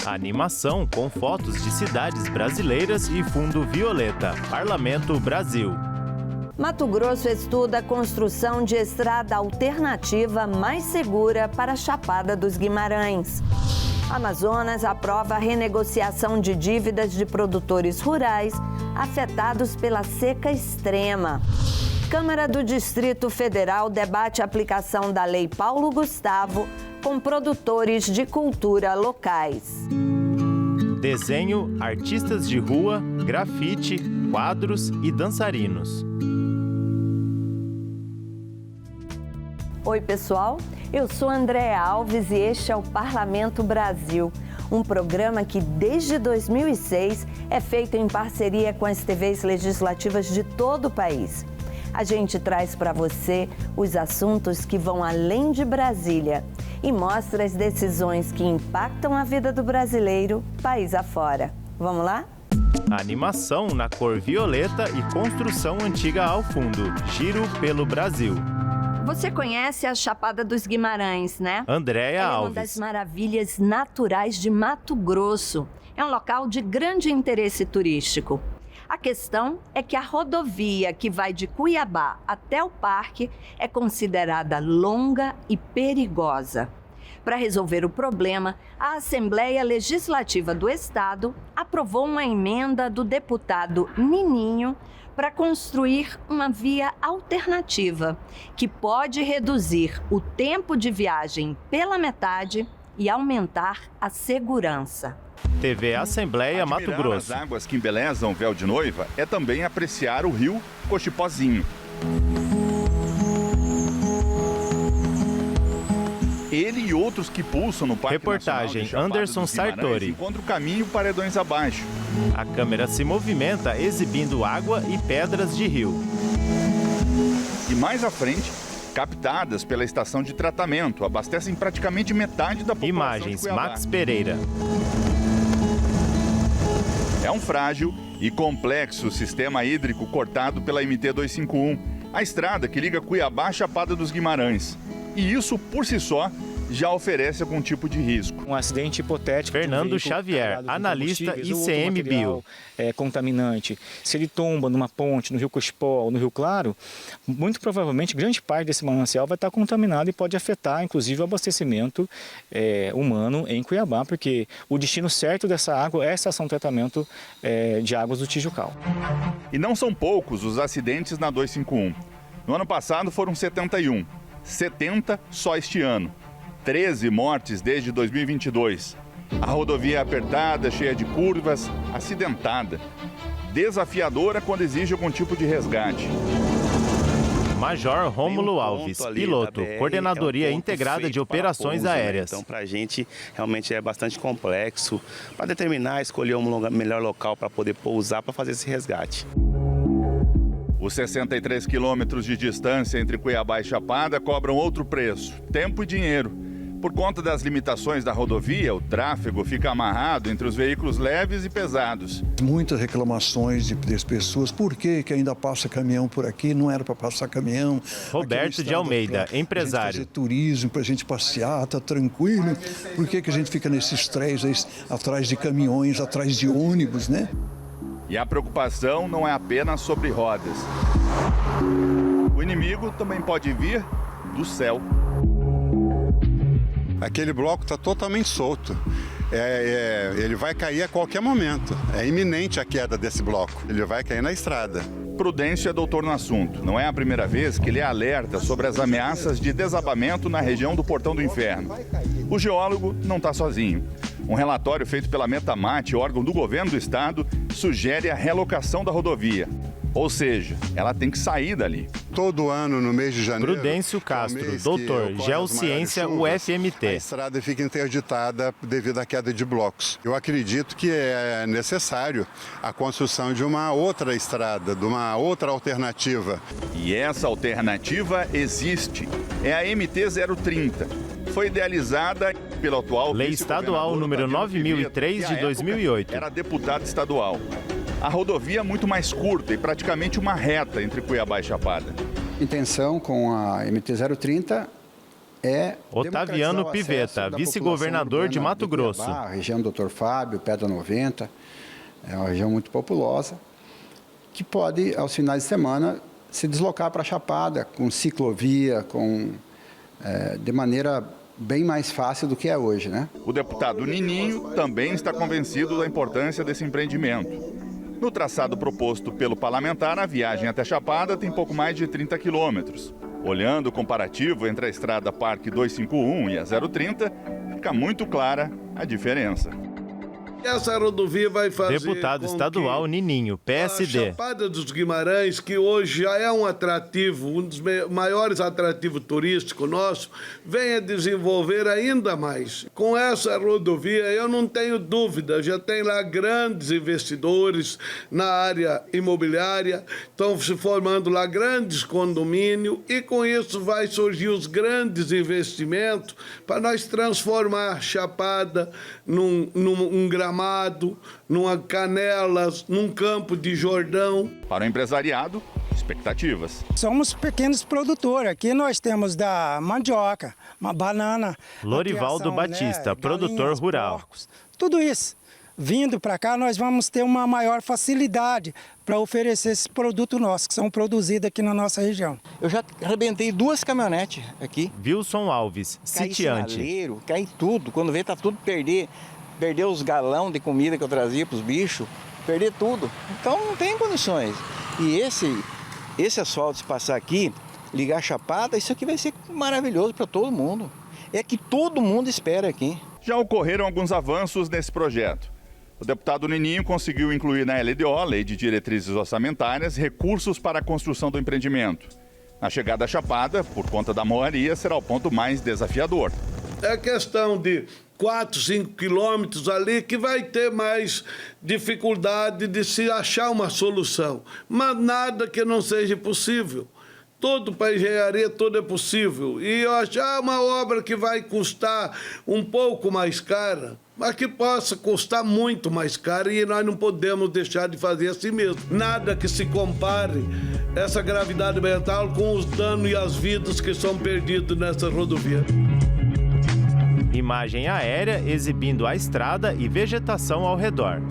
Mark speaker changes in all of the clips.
Speaker 1: Animação com fotos de cidades brasileiras e fundo violeta. Parlamento Brasil.
Speaker 2: Mato Grosso estuda a construção de estrada alternativa mais segura para a Chapada dos Guimarães. Amazonas aprova a renegociação de dívidas de produtores rurais afetados pela seca extrema. Câmara do Distrito Federal debate a aplicação da Lei Paulo Gustavo com produtores de cultura locais.
Speaker 1: Desenho, artistas de rua, grafite, quadros e dançarinos.
Speaker 2: Oi, pessoal. Eu sou Andréa Alves e este é o Parlamento Brasil, um programa que desde 2006 é feito em parceria com as TVs legislativas de todo o país. A gente traz para você os assuntos que vão além de Brasília e mostra as decisões que impactam a vida do brasileiro país afora. Vamos lá?
Speaker 1: Animação na cor violeta e construção antiga ao fundo. Giro pelo Brasil.
Speaker 2: Você conhece a Chapada dos Guimarães, né?
Speaker 1: Andréa Alves.
Speaker 2: É uma das maravilhas naturais de Mato Grosso. É um local de grande interesse turístico. A questão é que a rodovia que vai de Cuiabá até o parque é considerada longa e perigosa. Para resolver o problema, a Assembleia Legislativa do Estado aprovou uma emenda do deputado Nininho para construir uma via alternativa que pode reduzir o tempo de viagem pela metade e aumentar a segurança.
Speaker 1: TV Assembleia Mato Grosso.
Speaker 3: As águas que embelezam o véu de noiva é também apreciar o rio Cochipozinho. Ele e outros que pulsam no Parque
Speaker 1: Reportagem
Speaker 3: Nacional de
Speaker 1: Anderson
Speaker 3: Chapada dos Guimarães
Speaker 1: Sartori.
Speaker 3: encontra o caminho paredões abaixo.
Speaker 1: A câmera se movimenta exibindo água e pedras de rio.
Speaker 3: E mais à frente, captadas pela estação de tratamento, abastecem praticamente metade da população
Speaker 1: Imagens
Speaker 3: de Cuiabá.
Speaker 1: Max Pereira.
Speaker 3: É um frágil e complexo sistema hídrico cortado pela MT-251, a estrada que liga Cuiabá à Chapada dos Guimarães. E isso, por si só, já oferece algum tipo de risco.
Speaker 4: Um acidente hipotético.
Speaker 1: Fernando Xavier, analista ICMBio.
Speaker 4: Contaminante. Se ele tomba numa ponte, no Rio Cochipó ou no Rio Claro, muito provavelmente grande parte desse manancial vai estar contaminado e pode afetar, inclusive, o abastecimento humano em Cuiabá, porque o destino certo dessa água é a estação de tratamento de águas do Tijucal.
Speaker 3: E não são poucos os acidentes na 251. No ano passado foram 71. 70 só este ano. 13 mortes desde 2022. A rodovia é apertada, cheia de curvas, acidentada. Desafiadora quando exige algum tipo de resgate.
Speaker 1: Major Rômulo Alves, piloto, Coordenadoria Integrada de Operações Aéreas.
Speaker 5: Então, para a gente, realmente é bastante complexo para determinar, escolher um melhor local para poder pousar para fazer esse resgate.
Speaker 3: Os 63 quilômetros de distância entre Cuiabá e Chapada cobram outro preço, tempo e dinheiro. Por conta das limitações da rodovia, o tráfego fica amarrado entre os veículos leves e pesados.
Speaker 6: Muitas reclamações das pessoas, por que ainda passa caminhão por aqui? Não era para passar caminhão.
Speaker 1: Roberto de Almeida, empresário.
Speaker 6: Fazer turismo, para a gente passear, tá tranquilo. Por que a gente fica nesses trens atrás de caminhões, atrás de ônibus, né?
Speaker 3: E a preocupação não é apenas sobre rodas. O inimigo também pode vir do céu.
Speaker 7: Aquele bloco está totalmente solto. Ele vai cair a qualquer momento. É iminente a queda desse bloco. Ele vai cair na estrada.
Speaker 3: Prudência é doutor no assunto. Não é a primeira vez que ele alerta sobre as ameaças de desabamento na região do Portão do Inferno. O geólogo não está sozinho. Um relatório feito pela Metamate, órgão do governo do estado, sugere a relocação da rodovia. Ou seja, ela tem que sair dali.
Speaker 7: Todo ano, no mês de janeiro...
Speaker 1: Prudêncio Castro, doutor, Geociência UFMT.
Speaker 7: A estrada fica interditada devido à queda de blocos. Eu acredito que é necessário a construção de uma outra estrada, de uma outra alternativa.
Speaker 3: E essa alternativa existe. É a MT-030. Foi idealizada pelo atual
Speaker 1: Lei Estadual número 9003 de 2008.
Speaker 3: Era deputado estadual. A rodovia é muito mais curta e praticamente uma reta entre Cuiabá e Chapada.
Speaker 8: Intenção com a MT-030
Speaker 1: Otaviano Pivetta, vice-governador de Mato Grosso.
Speaker 8: A região do Dr. Fábio, Pedra 90, é uma região muito populosa, que pode, aos finais de semana, se deslocar para a Chapada, com ciclovia, de maneira bem mais fácil do que é hoje, né?
Speaker 3: O deputado Nininho também está convencido da importância desse empreendimento. No traçado proposto pelo parlamentar, a viagem até Chapada tem pouco mais de 30 quilômetros. Olhando o comparativo entre a estrada Parque 251 e a 030, fica muito clara a diferença.
Speaker 9: Essa rodovia vai fazer
Speaker 1: Deputado estadual Nininho, PSD.
Speaker 9: A Chapada dos Guimarães, que hoje já é um atrativo, um dos maiores atrativos turísticos nossos, venha desenvolver ainda mais. Com essa rodovia, eu não tenho dúvida, já tem lá grandes investidores na área imobiliária, estão se formando lá grandes condomínios e com isso vai surgir os grandes investimentos para nós transformar Chapada num Gramado, numa Canelas, num Campo de Jordão.
Speaker 3: Para o empresariado, expectativas.
Speaker 10: Somos pequenos produtores. Aqui nós temos da mandioca, uma banana.
Speaker 1: Lorivaldo Batista, produtor rural.
Speaker 10: Porcos, tudo isso. Vindo para cá, nós vamos ter uma maior facilidade para oferecer esses produtos nossos, que são produzidos aqui na nossa região.
Speaker 11: Eu já arrebentei 2 caminhonetes aqui.
Speaker 1: Wilson Alves, sitiante.
Speaker 11: Sinaleiro, cai tudo. Quando vem, tá tudo Perdeu os galão de comida que eu trazia para os bichos, perder tudo. Então não tem condições. E esse asfalto, se passar aqui, ligar a Chapada, isso aqui vai ser maravilhoso para todo mundo. É que todo mundo espera aqui.
Speaker 3: Já ocorreram alguns avanços nesse projeto. O deputado Nininho conseguiu incluir na LDO, Lei de Diretrizes Orçamentárias, recursos para a construção do empreendimento. Na chegada à Chapada, por conta da moaria, será o ponto mais desafiador.
Speaker 9: É questão de 4, 5 quilômetros ali que vai ter mais dificuldade de se achar uma solução. Mas nada que não seja possível. Tudo para engenharia, tudo é possível. E eu achar uma obra que vai custar um pouco mais cara, mas que possa custar muito mais cara e nós não podemos deixar de fazer assim mesmo. Nada que se compare essa gravidade ambiental com os danos e as vidas que são perdidos nessa rodovia.
Speaker 1: Imagem aérea exibindo a estrada e vegetação ao redor.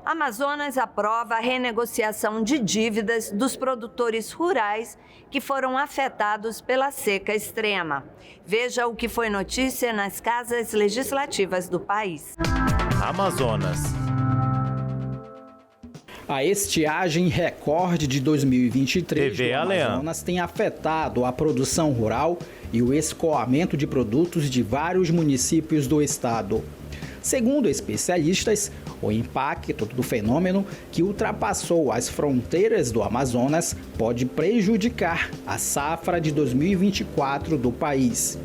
Speaker 2: Amazonas aprova a renegociação de dívidas dos produtores rurais que foram afetados pela seca extrema. Veja o que foi notícia nas casas legislativas do país.
Speaker 1: Amazonas.
Speaker 12: A estiagem recorde de 2023
Speaker 1: TV
Speaker 12: do Amazonas tem afetado a produção rural e o escoamento de produtos de vários municípios do estado. Segundo especialistas, o impacto do fenômeno, que ultrapassou as fronteiras do Amazonas, pode prejudicar a safra de 2024 do país.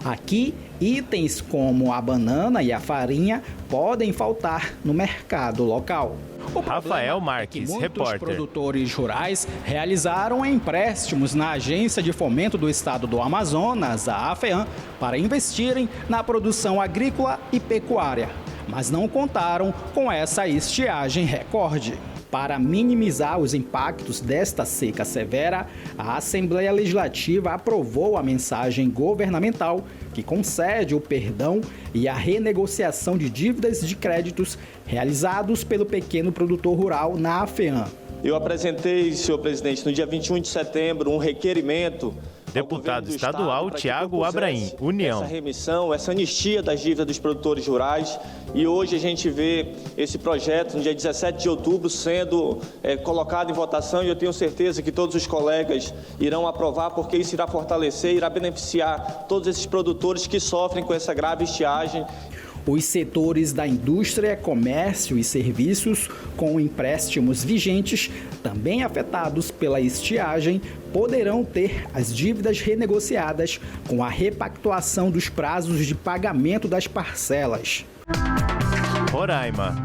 Speaker 12: Aqui, itens como a banana e a farinha podem faltar no mercado local.
Speaker 1: Rafael Marques, repórter.
Speaker 12: Muitos produtores rurais realizaram empréstimos na Agência de Fomento do Estado do Amazonas, a AFEAM, para investirem na produção agrícola e pecuária, mas não contaram com essa estiagem recorde. Para minimizar os impactos desta seca severa, a Assembleia Legislativa aprovou a mensagem governamental que concede o perdão e a renegociação de dívidas de créditos realizados pelo pequeno produtor rural na AFEAM.
Speaker 13: Eu apresentei, senhor presidente, no dia 21 de setembro, um requerimento.
Speaker 1: Deputado estadual Tiago Abraim, União.
Speaker 13: Essa remissão, essa anistia das dívidas dos produtores rurais. E hoje a gente vê esse projeto, no dia 17 de outubro, sendo colocado em votação. E eu tenho certeza que todos os colegas irão aprovar, porque isso irá fortalecer, irá beneficiar todos esses produtores que sofrem com essa grave estiagem.
Speaker 12: Os setores da indústria, comércio e serviços, com empréstimos vigentes, também afetados pela estiagem, poderão ter as dívidas renegociadas com a repactuação dos prazos de pagamento das parcelas.
Speaker 1: Roraima.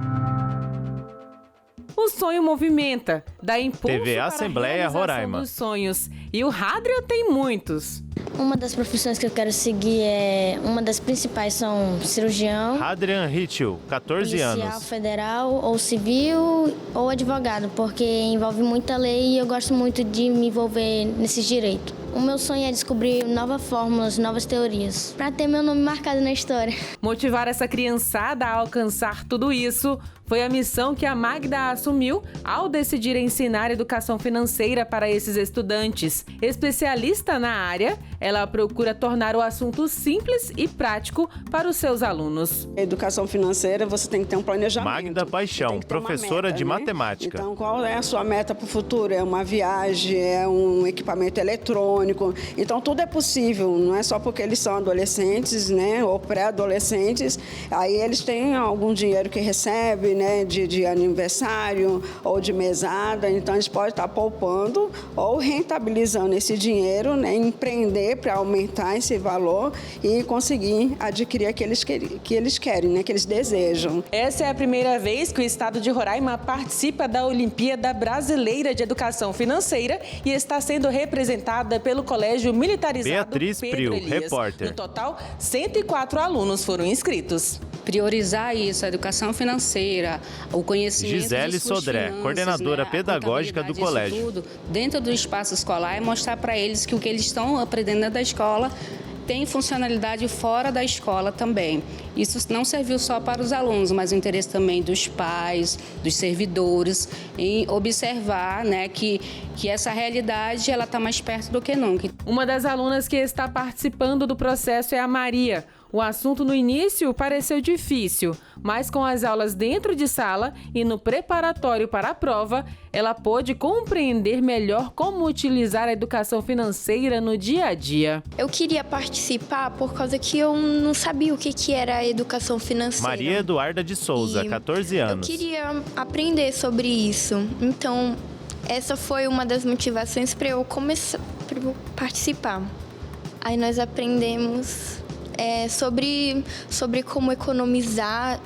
Speaker 14: O sonho movimenta, dá impulso
Speaker 1: TV
Speaker 14: para
Speaker 1: Assembleia
Speaker 14: a realização
Speaker 1: Roraima.
Speaker 14: dos sonhos. E o Hadrian tem muitos.
Speaker 15: Uma das profissões que eu quero seguir uma das principais são cirurgião,
Speaker 1: Hadrian Ritchell, 14
Speaker 15: policial
Speaker 1: anos.
Speaker 15: federal ou civil ou advogado, porque envolve muita lei e eu gosto muito de me envolver nesses direitos. O meu sonho é descobrir novas fórmulas, novas teorias, para ter meu nome marcado na história.
Speaker 14: Motivar essa criançada a alcançar tudo isso foi a missão que a Magda assumiu ao decidir ensinar educação financeira para esses estudantes. Especialista na área, ela procura tornar o assunto simples e prático para os seus alunos.
Speaker 16: A educação financeira, você tem que ter um planejamento.
Speaker 1: Magda Paixão, professora de matemática.
Speaker 16: Então, qual é a sua meta para o futuro? É uma viagem, é um equipamento eletrônico. Então, tudo é possível, não é só porque eles são adolescentes, né, ou pré-adolescentes. Aí eles têm algum dinheiro que recebem, né, de aniversário ou de mesada, então eles podem estar poupando ou rentabilizando esse dinheiro, né, empreender para aumentar esse valor e conseguir adquirir aqueles que eles querem, né, que eles desejam.
Speaker 14: Essa é a primeira vez que o estado de Roraima participa da Olimpíada Brasileira de Educação Financeira e está sendo representada pelo Colégio Militarizado
Speaker 1: Beatriz
Speaker 14: Pedro
Speaker 1: Priu,
Speaker 14: Elias.
Speaker 1: repórter.
Speaker 14: No total, 104 alunos foram inscritos.
Speaker 17: Priorizar isso, a educação financeira, o conhecimento
Speaker 1: Gisele
Speaker 17: de suas
Speaker 1: Sodré,
Speaker 17: finanças,
Speaker 1: coordenadora
Speaker 17: né,
Speaker 1: pedagógica do colégio.
Speaker 17: Tudo, dentro do espaço escolar, é mostrar para eles que o que eles estão aprendendo dentro da escola tem funcionalidade fora da escola também. Isso não serviu só para os alunos, mas o interesse também dos pais, dos servidores, em observar, né, que essa realidade ela está mais perto do que nunca.
Speaker 14: Uma das alunas que está participando do processo é a Maria. O assunto no início pareceu difícil, mas com as aulas dentro de sala e no preparatório para a prova, ela pôde compreender melhor como utilizar a educação financeira no dia a dia.
Speaker 18: Eu queria participar por causa que eu não sabia o que era a educação financeira.
Speaker 1: Maria Eduarda de Souza, 14 anos.
Speaker 18: Eu queria aprender sobre isso, então essa foi uma das motivações para eu começar a participar. Aí nós aprendemos sobre como economizar,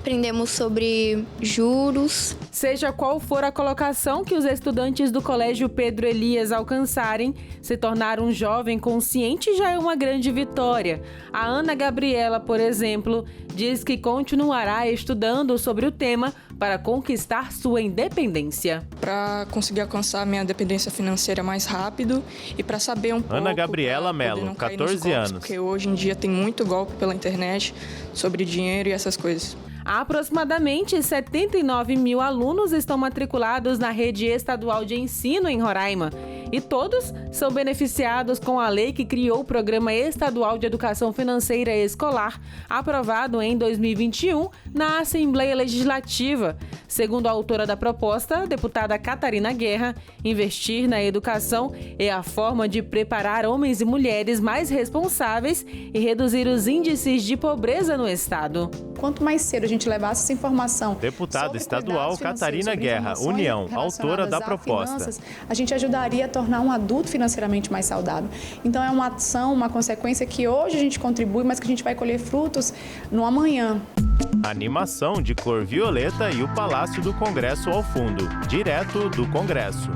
Speaker 18: aprendemos sobre juros.
Speaker 14: Seja qual for a colocação que os estudantes do Colégio Pedro Elias alcançarem, se tornar um jovem consciente já é uma grande vitória. A Ana Gabriela, por exemplo, diz que continuará estudando sobre o tema para conquistar sua independência.
Speaker 19: Para conseguir alcançar minha dependência financeira mais rápido e para saber um pouco...
Speaker 1: Ana Gabriela Mello, 14 anos.
Speaker 19: Porque hoje em dia tem muito golpe pela internet sobre dinheiro e essas coisas.
Speaker 14: Aproximadamente 79 mil alunos estão matriculados na rede estadual de ensino em Roraima. E todos são beneficiados com a lei que criou o Programa Estadual de Educação Financeira Escolar, aprovado em 2021 na Assembleia Legislativa. Segundo a autora da proposta, a deputada Catarina Guerra, investir na educação é a forma de preparar homens e mulheres mais responsáveis e reduzir os índices de pobreza no estado.
Speaker 20: Quanto mais cedo a gente levasse essa informação...
Speaker 1: Deputada estadual Catarina Guerra, União, autora da proposta.
Speaker 20: Finanças, a gente ajudaria a tornar um adulto financeiramente mais saudável. Então é uma ação, uma consequência que hoje a gente contribui, mas que a gente vai colher frutos no amanhã.
Speaker 1: Animação de cor violeta e o Palácio do Congresso ao fundo, direto do Congresso.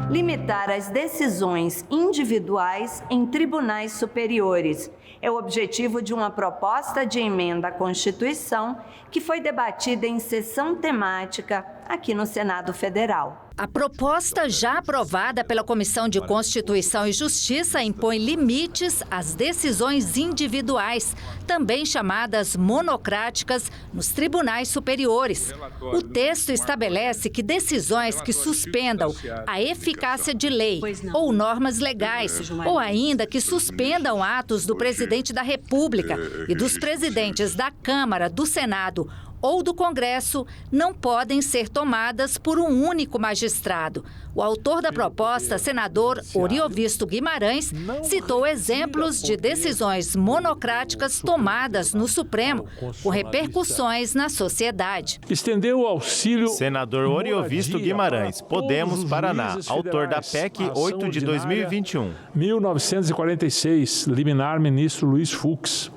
Speaker 2: Limitar as decisões individuais em tribunais superiores é o objetivo de uma proposta de emenda à Constituição que foi debatida em sessão temática aqui no Senado Federal.
Speaker 21: A proposta já aprovada pela Comissão de Constituição e Justiça impõe limites às decisões individuais, também chamadas monocráticas, nos tribunais superiores. O texto estabelece que decisões que suspendam a eficácia de lei ou normas legais, ou ainda que suspendam atos do presidente da República e dos presidentes da Câmara, do Senado ou do Congresso, não podem ser tomadas por um único magistrado. O autor da proposta, senador Oriovisto Guimarães, citou exemplos de decisões monocráticas tomadas no Supremo, com repercussões na sociedade.
Speaker 22: Estendeu o auxílio...
Speaker 1: Senador Oriovisto Guimarães, Podemos, Paraná, autor da PEC 8 de 2021.
Speaker 22: 1946, liminar ministro Luiz Fux.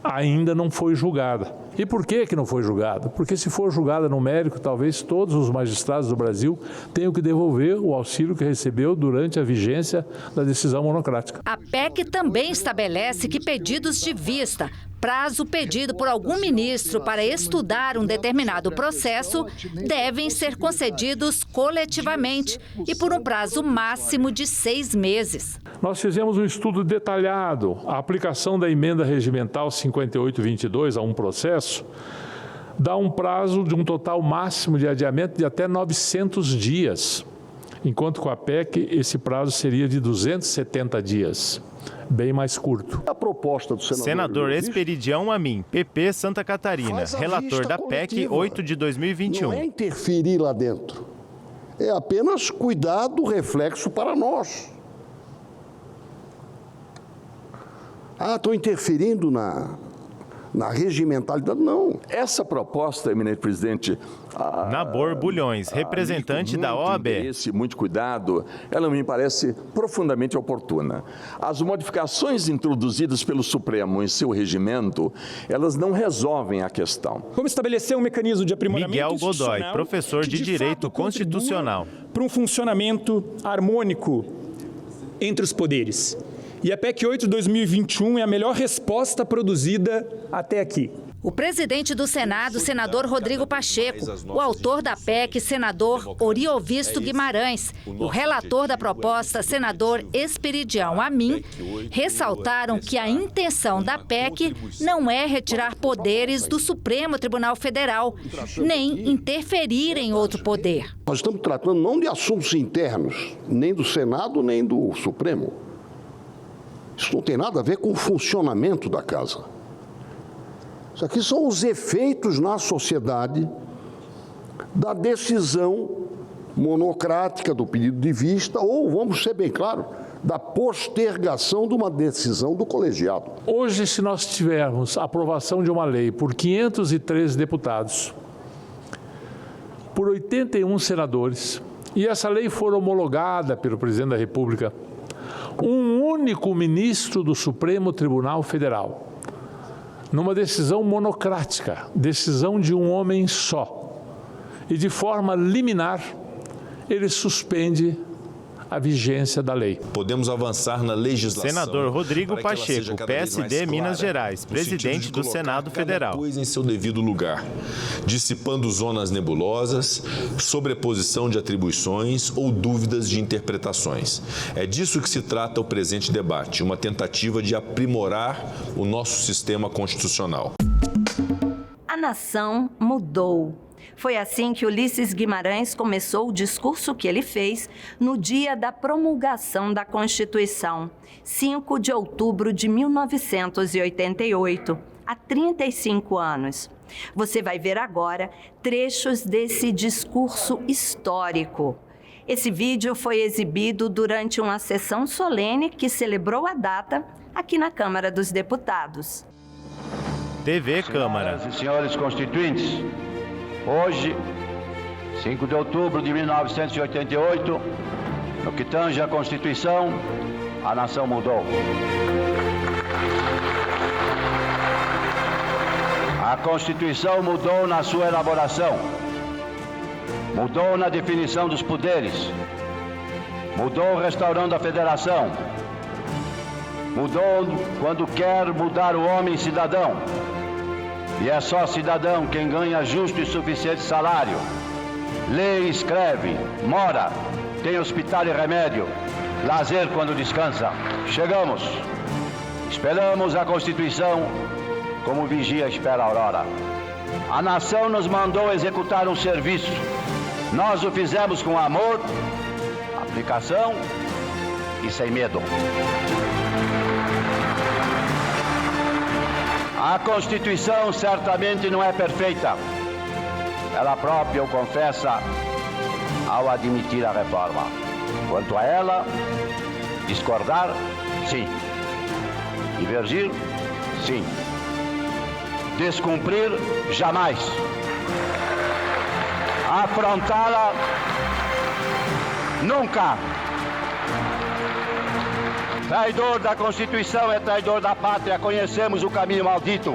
Speaker 22: Ainda não foi julgada.
Speaker 4: E por que não foi julgada? Porque se for julgada no mérito, talvez todos os magistrados do Brasil tenham que devolver o auxílio que recebeu durante a vigência da decisão monocrática.
Speaker 21: A PEC também estabelece que pedidos de vista, prazo pedido por algum ministro para estudar um determinado processo, devem ser concedidos coletivamente e por um prazo máximo de 6 meses.
Speaker 4: Nós fizemos um estudo detalhado. A aplicação da emenda regimental 5822 a um processo dá um prazo de um total máximo de adiamento de até 900 dias, enquanto com a PEC esse prazo seria de 270 dias. Bem mais curto.
Speaker 22: A proposta do
Speaker 1: senador Esperidião Amin, PP Santa Catarina, relator da PEC 8 de 2021.
Speaker 22: Não é interferir lá dentro, é apenas cuidar do reflexo para nós. Estou interferindo na regimentalidade. Não.
Speaker 23: Essa proposta, eminente presidente...
Speaker 1: Nabor Bulhões, representante da OAB.
Speaker 23: Muito cuidado, ela me parece profundamente oportuna. As modificações introduzidas pelo Supremo em seu regimento, elas não resolvem a questão.
Speaker 24: Como estabelecer um mecanismo de aprimoramento
Speaker 1: Miguel Godoy, professor de Direito Constitucional.
Speaker 24: Para um funcionamento harmônico entre os poderes. E a PEC 8 de 2021 é a melhor resposta produzida até aqui.
Speaker 21: O presidente do Senado, senador Rodrigo Pacheco, o autor da PEC, senador Oriovisto Guimarães, o relator da proposta, senador Esperidião Amin, ressaltaram que a intenção da PEC não é retirar poderes do Supremo Tribunal Federal, nem interferir em outro poder.
Speaker 22: Nós estamos tratando não de assuntos internos, nem do Senado, nem do Supremo. Isso não tem nada a ver com o funcionamento da casa. Isso aqui são os efeitos na sociedade da decisão monocrática do pedido de vista ou, vamos ser bem claros, da postergação de uma decisão do colegiado.
Speaker 4: Hoje, se nós tivermos a aprovação de uma lei por 513 deputados, por 81 senadores, e essa lei for homologada pelo presidente da República, um único ministro do Supremo Tribunal Federal, numa decisão monocrática, decisão de um homem só, e de forma liminar, ele suspende a vigência da lei.
Speaker 25: Podemos avançar na legislação.
Speaker 1: Senador Rodrigo Pacheco, PSD Minas Gerais, presidente do Senado Federal.
Speaker 25: Coisa em seu devido lugar, dissipando zonas nebulosas, sobreposição de atribuições ou dúvidas de interpretações. É disso que se trata o presente debate, uma tentativa de aprimorar o nosso sistema constitucional.
Speaker 2: A nação mudou. Foi assim que Ulisses Guimarães começou o discurso que ele fez no dia da promulgação da Constituição, 5 de outubro de 1988, há 35 anos. Você vai ver agora trechos desse discurso histórico. Esse vídeo foi exibido durante uma sessão solene que celebrou a data aqui na Câmara dos Deputados.
Speaker 1: TV Câmara.
Speaker 26: Senhoras e senhores constituintes, hoje, 5 de outubro de 1988, no que tange à Constituição, a nação mudou. A Constituição mudou na sua elaboração, mudou na definição dos poderes, mudou restaurando a federação, mudou quando quer mudar o homem cidadão. E é só cidadão quem ganha justo e suficiente salário, lê e escreve, mora, tem hospital e remédio, lazer quando descansa. Chegamos, esperamos a Constituição como vigia espera a aurora. A nação nos mandou executar um serviço. Nós o fizemos com amor, aplicação e sem medo. A Constituição certamente não é perfeita. Ela própria o confessa ao admitir a reforma. Quanto a ela, discordar, sim. Divergir, sim. Descumprir, jamais. Afrontá-la, nunca. Traidor da Constituição é traidor da pátria. Conhecemos o caminho maldito.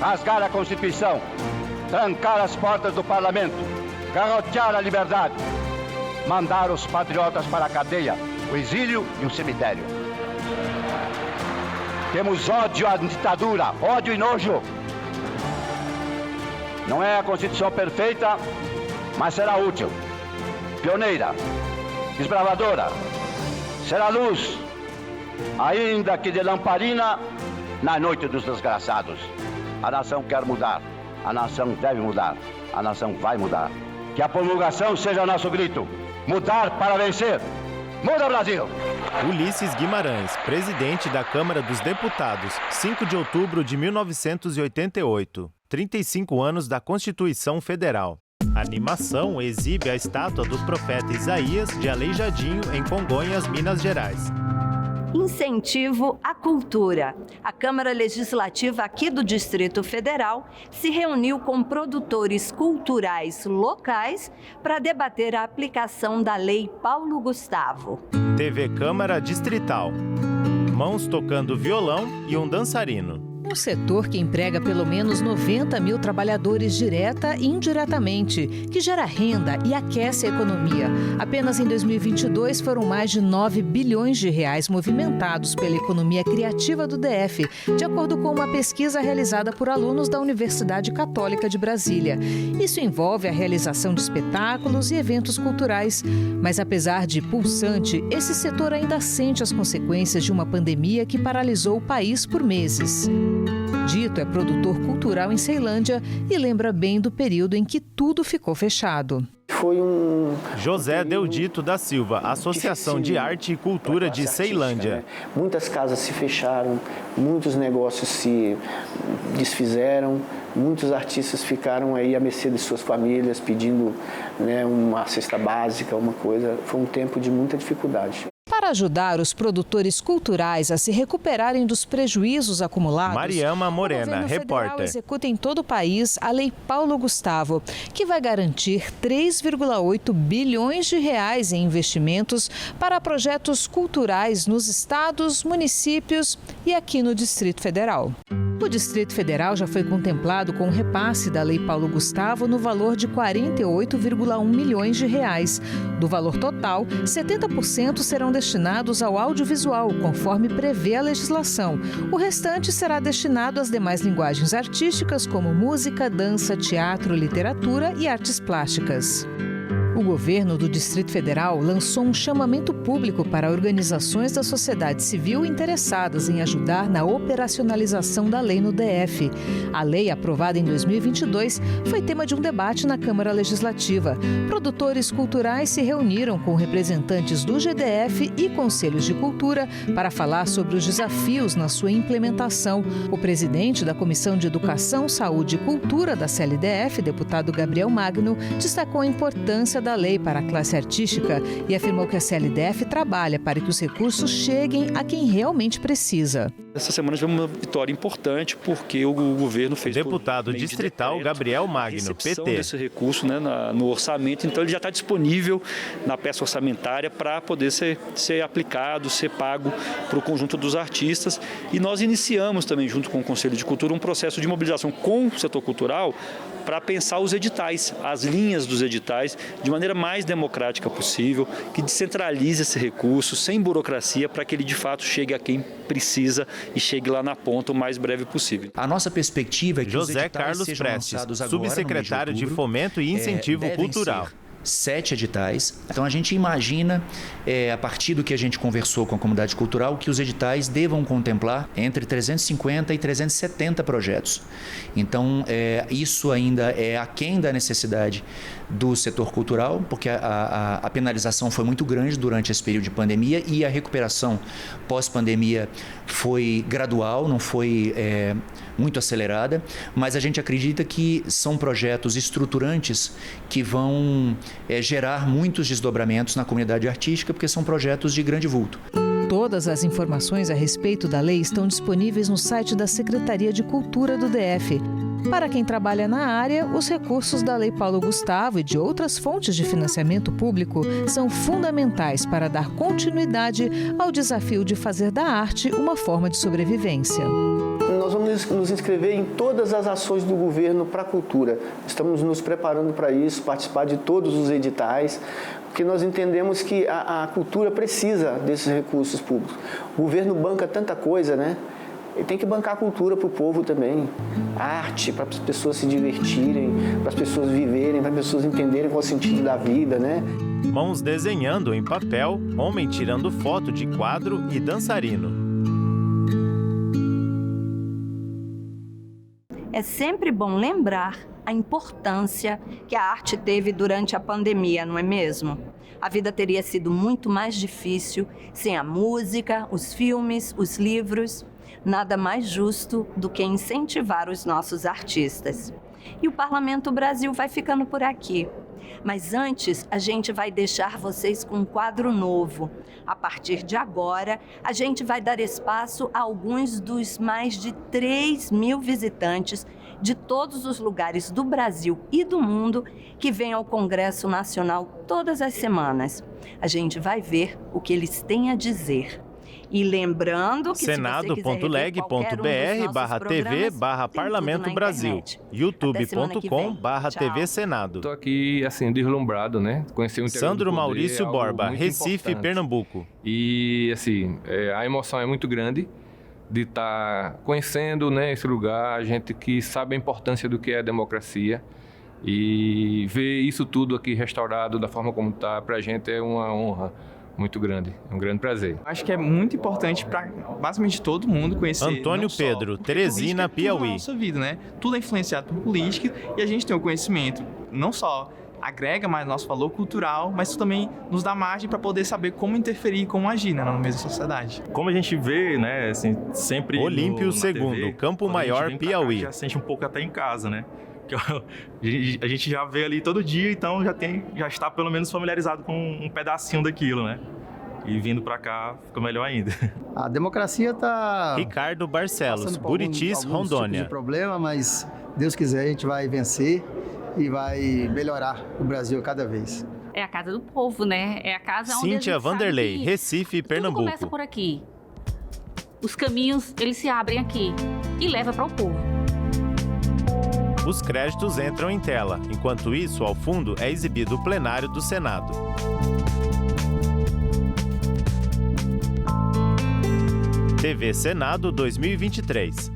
Speaker 26: rasgar a Constituição, trancar as portas do Parlamento, garrotear a liberdade, mandar os patriotas para a cadeia, o exílio e o cemitério. Temos ódio à ditadura, ódio e nojo. Não é a Constituição perfeita, mas será útil, pioneira, desbravadora, será luz, ainda que de lamparina, na noite dos desgraçados. A nação quer mudar, a nação deve mudar, a nação vai mudar. Que a promulgação seja nosso grito, mudar para vencer. Muda, Brasil!
Speaker 1: Ulisses Guimarães, presidente da Câmara dos Deputados, 5 de outubro de 1988, 35 anos da Constituição Federal. A animação exibe a estátua do profeta Isaías de Aleijadinho, em Congonhas, Minas Gerais.
Speaker 2: Incentivo à cultura. A Câmara Legislativa aqui do Distrito Federal se reuniu com produtores culturais locais para debater a aplicação da Lei Paulo Gustavo.
Speaker 1: TV Câmara Distrital. Mãos tocando violão e um dançarino.
Speaker 5: Um setor que emprega pelo menos 90 mil trabalhadores direta e indiretamente, que gera renda e aquece a economia. Apenas em 2022 foram mais de 9 bilhões de reais movimentados pela economia criativa do DF, de acordo com uma pesquisa realizada por alunos da Universidade Católica de Brasília. Isso envolve a realização de espetáculos e eventos culturais. Mas apesar de pulsante, esse setor ainda sente as consequências de uma pandemia que paralisou o país por meses. Dito é produtor cultural em Ceilândia e lembra bem do período em que tudo ficou fechado.
Speaker 6: Foi
Speaker 1: José Deudito da Silva, Associação de Arte e Cultura de Ceilândia.
Speaker 6: Né? Muitas casas se fecharam, muitos negócios se desfizeram, muitos artistas ficaram aí à mercê de suas famílias pedindo, né, uma cesta básica, uma coisa. Foi um tempo de muita dificuldade.
Speaker 5: Para ajudar os produtores culturais a se recuperarem dos prejuízos acumulados,
Speaker 1: Mariama Morena,
Speaker 5: o
Speaker 1: repórter.
Speaker 5: Executa em todo o país a Lei Paulo Gustavo, que vai garantir 3,8 bilhões de reais em investimentos para projetos culturais nos estados, municípios e aqui no Distrito Federal. O Distrito Federal já foi contemplado com o repasse da Lei Paulo Gustavo no valor de 48,1 milhões de reais. Do valor total, 70% serão destinados ao audiovisual, conforme prevê a legislação. O restante será destinado às demais linguagens artísticas, como música, dança, teatro, literatura e artes plásticas. O governo do Distrito Federal lançou um chamamento público para organizações da sociedade civil interessadas em ajudar na operacionalização da lei no DF. A lei, aprovada em 2022, foi tema de um debate na Câmara Legislativa. Produtores culturais se reuniram com representantes do GDF e conselhos de cultura para falar sobre os desafios na sua implementação. O presidente da Comissão de Educação, Saúde e Cultura da CLDF, deputado Gabriel Magno, destacou a importância da lei para a classe artística e afirmou que a CLDF trabalha para que os recursos cheguem a quem realmente precisa.
Speaker 7: Essa semana tivemos uma vitória importante porque o governo fez...
Speaker 1: Deputado distrital Gabriel Magno, PT.
Speaker 7: Desse recurso, né, no orçamento, então ele já está disponível na peça orçamentária para poder ser aplicado, ser pago para o conjunto dos artistas. E nós iniciamos também, junto com o Conselho de Cultura, um processo de mobilização com o setor cultural para pensar os editais, as linhas dos editais, de maneira mais democrática possível, que descentralize esse recurso, sem burocracia, para que ele de fato chegue a quem precisa e chegue lá na ponta o mais breve possível.
Speaker 8: A nossa perspectiva é que
Speaker 1: José os editais Carlos sejam Prestes, lançados agora, subsecretário de Fomento e Incentivo Cultural.
Speaker 8: 7 editais. Então a gente imagina, a partir do que a gente conversou com a comunidade cultural, que os editais devam contemplar entre 350 e 370 projetos. Então isso ainda é aquém da necessidade do setor cultural, porque a penalização foi muito grande durante esse período de pandemia e a recuperação pós-pandemia foi gradual, não foi muito acelerada, mas a gente acredita que são projetos estruturantes que vão gerar muitos desdobramentos na comunidade artística, porque são projetos de grande vulto.
Speaker 5: Todas as informações a respeito da lei estão disponíveis no site da Secretaria de Cultura do DF. Para quem trabalha na área, os recursos da Lei Paulo Gustavo e de outras fontes de financiamento público são fundamentais para dar continuidade ao desafio de fazer da arte uma forma de sobrevivência.
Speaker 6: Nós vamos nos inscrever em todas as ações do governo para a cultura. Estamos nos preparando para isso, participar de todos os editais, porque nós entendemos que a cultura precisa desses recursos públicos. O governo banca tanta coisa, né? Ele tem que bancar a cultura para o povo também. Arte, para as pessoas se divertirem, para as pessoas viverem, para as pessoas entenderem qual é o sentido da vida, né?
Speaker 1: Mãos desenhando em papel, homem tirando foto de quadro e dançarino.
Speaker 2: É sempre bom lembrar a importância que a arte teve durante a pandemia, não é mesmo? A vida teria sido muito mais difícil sem a música, os filmes, os livros. Nada mais justo do que incentivar os nossos artistas. E o Parlamento Brasil vai ficando por aqui. Mas antes, a gente vai deixar vocês com um quadro novo. A partir de agora, a gente vai dar espaço a alguns dos mais de 3.000 visitantes de todos os lugares do Brasil e do mundo que vêm ao Congresso Nacional todas as semanas. A gente vai ver o que eles têm a dizer. E lembrando que
Speaker 1: senado.leg.br/tv/Parlamento Brasil, youtube.com/TV Senado.
Speaker 3: Estou aqui, assim, deslumbrado, né? Conhecer o interior
Speaker 1: Sandro
Speaker 3: do poder,
Speaker 1: Maurício Borba, Recife,
Speaker 3: importante.
Speaker 1: Pernambuco.
Speaker 3: E, assim, a emoção é muito grande de estar conhecendo, né, esse lugar, gente que sabe a importância do que é a democracia. E ver isso tudo aqui restaurado da forma como está, para a gente é uma honra muito grande, é um grande prazer.
Speaker 9: Acho que é muito importante para basicamente todo mundo conhecer.
Speaker 1: Antônio Pedro, Teresina, Piauí.
Speaker 9: Tudo na nossa vida, né? Tudo é influenciado por política e a gente tem o conhecimento, não só agrega mais nosso valor cultural, mas também nos dá margem para poder saber como interferir e como agir, né, na mesma sociedade.
Speaker 10: Como a gente vê, né, assim, sempre
Speaker 1: Olímpio II, Campo Maior, Piauí.
Speaker 10: Já sente um pouco até em casa, né? A gente já vê ali todo dia, então já está pelo menos familiarizado com um pedacinho daquilo, né? E vindo para cá fica melhor ainda.
Speaker 11: A democracia está...
Speaker 1: Ricardo Barcelos, Buritis, Rondônia.
Speaker 11: Tipos de problema, mas Deus quiser a gente vai vencer e vai melhorar o Brasil cada vez.
Speaker 12: É a casa do povo, né? É a casa onde
Speaker 1: Cíntia Vanderlei, Recife, Pernambuco.
Speaker 12: Tudo começa por aqui. Os caminhos, eles se abrem aqui e levam para o povo.
Speaker 1: Os créditos entram em tela. Enquanto isso, ao fundo, é exibido o plenário do Senado. TV Senado 2023.